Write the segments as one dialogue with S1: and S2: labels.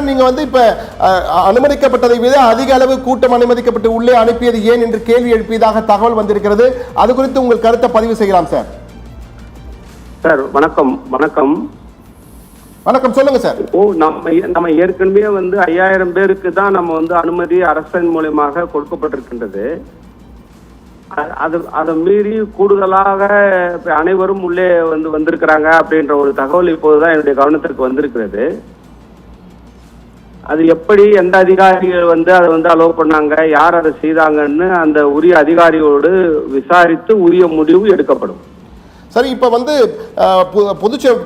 S1: Sir, நீங்க வந்து இப்ப அனுமதிக்கப்பட்டதை விட அதிக அளவு கூட்டம் அனுமதிக்கப்பட்டு உள்ளே அனுப்பியது ஏன் என்று கேள்வி எழுப்பியதாக தகவல் வந்திருக்கிறது. அது குறித்து உங்கள் கருத்தை பதிவு செய்யலாம் சார்.
S2: சார் வணக்கம். வணக்கம்
S1: வணக்கம், சொல்லுங்க சார்.
S2: நம்ம ஏற்கனவே 5000 பேருக்கு தான் நம்ம அனுமதி அரசின் மூலமாக கொடுக்கப்பட்டிருக்கின்றது. அதை மீறி கூடுதலாக அனைவரும் உள்ளே வந்திருக்கிறாங்க அப்படின்ற ஒரு தகவல் இப்போதுதான் என்னுடைய கவனத்திற்கு வந்திருக்கிறது. அது எப்படி எந்த அதிகாரிகள் அதை அலோவ் பண்ணாங்க, யார் அதை செய்தாங்கன்னு அந்த உரிய அதிகாரியோடு விசாரித்து உரிய முடிவு எடுக்கப்படும்.
S1: சரி, இப்ப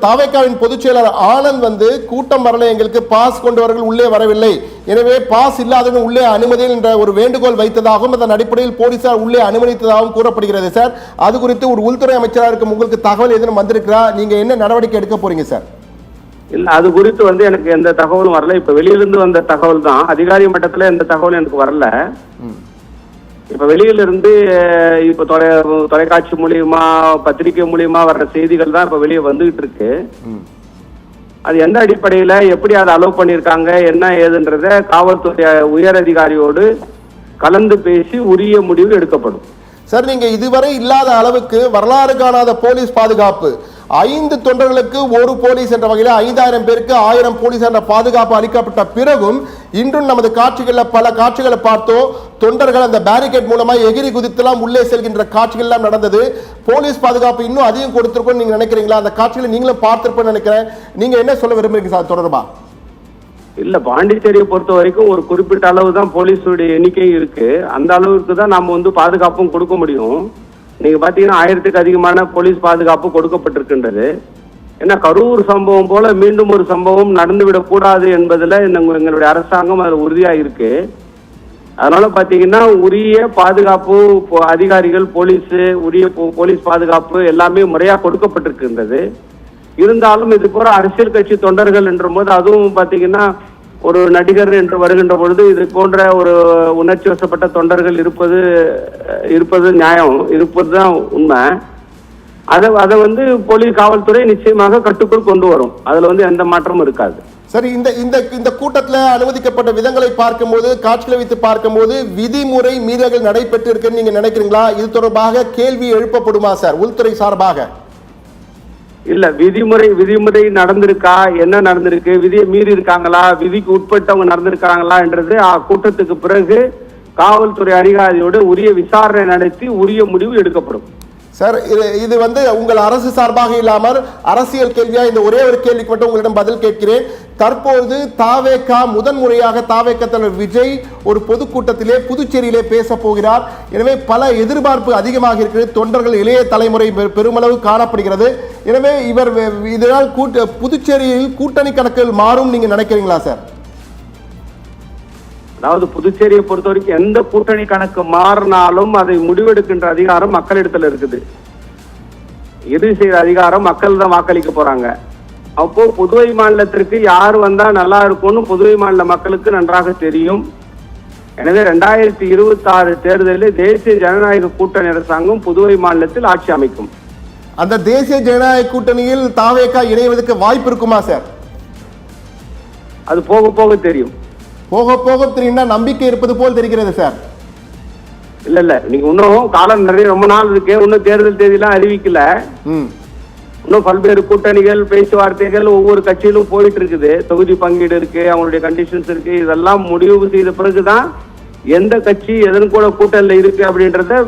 S1: தாவேக்காவின் பொதுச் செயலாளர் ஆனந்த் கூட்டம் வரல, எங்களுக்கு பாஸ் கொண்டவர்கள் உள்ளே வரவில்லை, எனவே பாஸ் இல்லாதவர்கள் உள்ளே அனுமதி என்ற ஒரு வேண்டுகோள் வைத்ததாகவும் அதன் அடிப்படையில் போலீசார் உள்ளே அனுமதித்ததாகவும் கூறப்படுகிறது சார். அது குறித்து ஒரு உள்துறை அமைச்சராக இருக்கும் உங்களுக்கு தகவல் எதுவும் வந்திருக்கிறா? நீங்க என்ன நடவடிக்கை எடுக்க போறீங்க சார்?
S2: இல்ல, அது குறித்து எனக்கு எந்த தகவலும் வரல. இப்ப வெளியிலிருந்து வந்த தகவல் தான், அதிகாரி மட்டத்துல எந்த தகவலும் எனக்கு வரல. இப்ப வெளியிலிருந்து இப்ப தொலைக்காட்சி மூலியமா பத்திரிகை மூலியமா வர்ற செய்திகள் தான் இப்ப வெளியே வந்துகிட்டு இருக்கு. அது எந்த அடிப்படையில எப்படி அதை அலோவ் பண்ணிருக்காங்க என்ன ஏதுன்றத காவல்துறை உயர் அதிகாரியோடு கலந்து பேசி உரிய முடிவு எடுக்கப்படும்.
S1: சார், நீங்க இதுவரை இல்லாத அளவுக்கு வரலாறு காணாத போலீஸ் பாதுகாப்பு, 5 தொண்டர்களுக்கு 1 போலீஸ் என்ற வகையில் 5000 பேருக்கு 1000 போலீஸ் என்ற பாதுகாப்பு அளிக்கப்பட்ட பிறகும் இன்றும் நமது காட்சிகளில் பல காட்சிகளை பார்த்தோம். தொண்டர்கள் அந்த பேரிகேட் மூலமா எகிரி குதித்தெல்லாம் உள்ளே செல்கின்ற காட்சிகள் எல்லாம் நடந்தது. போலீஸ் பாதுகாப்பு இன்னும் அதிகம் கொடுத்திருக்கோம் நீங்க நினைக்கிறீங்களா? அந்த காட்சிகளை நீங்களும் பார்த்திருப்பேன்னு நினைக்கிறேன். நீங்க என்ன சொல்ல விரும்புறீங்க சார் தொடர்பா?
S2: இல்ல, பாண்டிச்சேரியை பொறுத்த வரைக்கும் ஒரு குறிப்பிட்ட அளவு தான் போலீஸுடைய எண்ணிக்கை இருக்கு. அந்த அளவுக்கு தான் நம்ம பாதுகாப்பும் கொடுக்க முடியும். நீங்க பாத்தீங்கன்னா 1000க்கு அதிகமான போலீஸ் பாதுகாப்பு கொடுக்கப்பட்டிருக்கின்றது. ஏன்னா கரூர் சம்பவம் போல மீண்டும் ஒரு சம்பவம் நடந்துவிடக் கூடாது என்பதுல எங்களுடைய அரசாங்கம் அதுல உறுதியா இருக்கு. அதனால பாத்தீங்கன்னா உரிய பாதுகாப்பு அதிகாரிகள் உரிய போலீஸ் பாதுகாப்பு எல்லாமே முறையா கொடுக்கப்பட்டிருக்கின்றது. இருந்தாலும் இது போற அரசியல் கட்சி தொண்டர்கள் என்ற போது அதுவும் பாத்தீங்கன்னா ஒரு நடிகர் என்று வருகின்ற பொழுது இது போன்ற ஒரு உணர்ச்சி வசப்பட்ட தொண்டர்கள் இருப்பது நியாயம், இருப்பதுதான் உண்மை. அதை போலீஸ் காவல்துறை நிச்சயமாக கட்டுக்குள் கொண்டு வரும். அதுல எந்த மாற்றமும் இருக்காது.
S1: சரி, இந்த கூட்டத்தில் அனுமதிக்கப்பட்ட விதங்களை பார்க்கும்போது, காட்சிகளை வைத்து பார்க்கும்போது விதிமுறை மீறல்கள் நடைபெற்று இருக்குன்னு நீங்க நினைக்கிறீங்களா? இது தொடர்பாக கேள்வி எழுப்பப்படுமா சார் உள்துறை சார்பாக?
S2: இல்ல, விதிமுறை நடந்திருக்கா, என்ன நடந்திருக்கு, விதியை மீறி இருக்காங்களா, விதிக்கு உட்பட்டவங்க நடந்திருக்காங்களா என்றது கூட்டத்துக்கு பிறகு காவல்துறை அதிகாரியோடு உரிய விசாரணை நடத்தி உரிய முடிவு எடுக்கப்படும்.
S1: சார், இது உங்கள் அரசு சார்பாக இல்லாமல் அரசியல் கேள்வியா இந்த ஒரே ஒரு கேள்விக்கு மட்டும் உங்களிடம் பதில் கேட்கிறேன். தற்போது தாவேகா முதன்முறையாக தாவேகா தலைவர் விஜய் ஒரு பொதுக்கூட்டத்திலே புதுச்சேரியிலே பேச போகிறார். எனவே பல எதிர்பார்ப்பு அதிகமாக இருக்கிறது. தொண்டர்கள் இளைய தலைமுறை பெருமளவு காணப்படுகிறது. எனவே இதனால் புதுச்சேரியில் கூட்டணி கணக்குகள் மாறும் நீங்க நினைக்கிறீங்களா சார்?
S2: அதாவது புதுச்சேரியை பொறுத்த வரைக்கும் எந்த கூட்டணி கணக்கு மாறினாலும் அதை முடிவெடுக்கின்ற அதிகாரம் மக்களிடத்துல இருக்குது. இறுதி செய்த அதிகாரம் மக்கள் தான் வாக்களிக்க போறாங்க. அப்போ புதுவை மாநிலத்திற்கு யார் வந்தா நல்லா இருக்கும்னு புதுவை மாநில மக்களுக்கு நன்றாக தெரியும். எனவே 2026 தேர்தலில் தேசிய ஜனநாயக கூட்டணி அரசாங்கம் புதுவை மாநிலத்தில் ஆட்சி அமைக்கும்.
S1: அந்த தேசிய ஜனநாயக கூட்டணியில் தாவேகா இணைவதற்கு வாய்ப்பு இருக்குமா சார்?
S2: அது போக போக தெரியும்.
S1: போக போக தெரியும்னா நம்பிக்கை இருப்பது போல் தெரிகிறது சார்.
S2: இல்ல, நீங்க இன்னும் காலம் நிறைய ரொம்ப நாள் இருக்கு. இன்னும் தேர்தல் தேதியெல்லாம் அறிவிக்கல. இன்னும் பல்வேறு கூட்டணிகள் பேச்சுவார்த்தைகள் ஒவ்வொரு கட்சியிலும் போயிட்டு இருக்குது. தொகுதி பங்கீடு இருக்கு, அவங்களுடைய கண்டிஷன்ஸ் இருக்கு. இதெல்லாம் முடிவு செய்த பிறகுதான் எந்த கட்சி எதன் கூட கூட்டணியில இருக்கு அப்படின்றத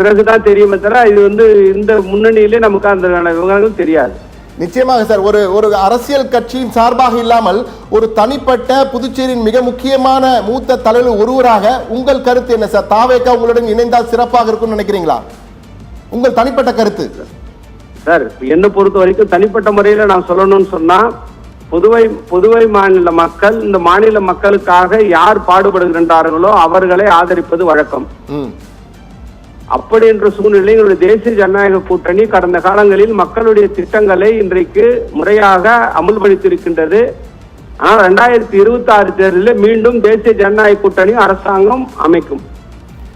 S2: பிறகுதான் தெரியுமே தவிர இது இந்த முன்னணியிலே நமக்கு அந்த விவகாரங்கள் தெரியாது.
S1: நிச்சயமாக சார், ஒரு அரசியல் கட்சியின் சார்பாக இல்லாமல் ஒரு தனிப்பட்ட புதுச்சேரியின் மிக முக்கியமான மூத்த தலைவர் ஒருவராக உங்கள் கருத்து என்ன சார்? தாவேகா உங்களுடன் இணைந்தால் சிறப்பாக இருக்கும்னு நினைக்கிறீங்களா? உங்கள் தனிப்பட்ட கருத்து
S2: சார்? என்னை பொறுத்த வரைக்கும் தனிப்பட்ட முறையில நான் சொல்லணும்னு சொன்னா புதுவை மாநில மக்கள் இந்த மாநில மக்களுக்காக யார் பாடுபடுகின்றார்களோ அவர்களை ஆதரிப்பது வழக்கம். அப்படி என்ற சூழ்நிலை தேசிய ஜனநாயக கூட்டணி கடந்த காலங்களில் மக்களுடைய திட்டங்களை இன்றைக்கு முறையாக அமுல்படுத்தியிருக்கின்றது. ஆனால் 2026 தேர்தலில் மீண்டும் தேசிய ஜனநாயக கூட்டணி அரசாங்கம் அமைக்கும்.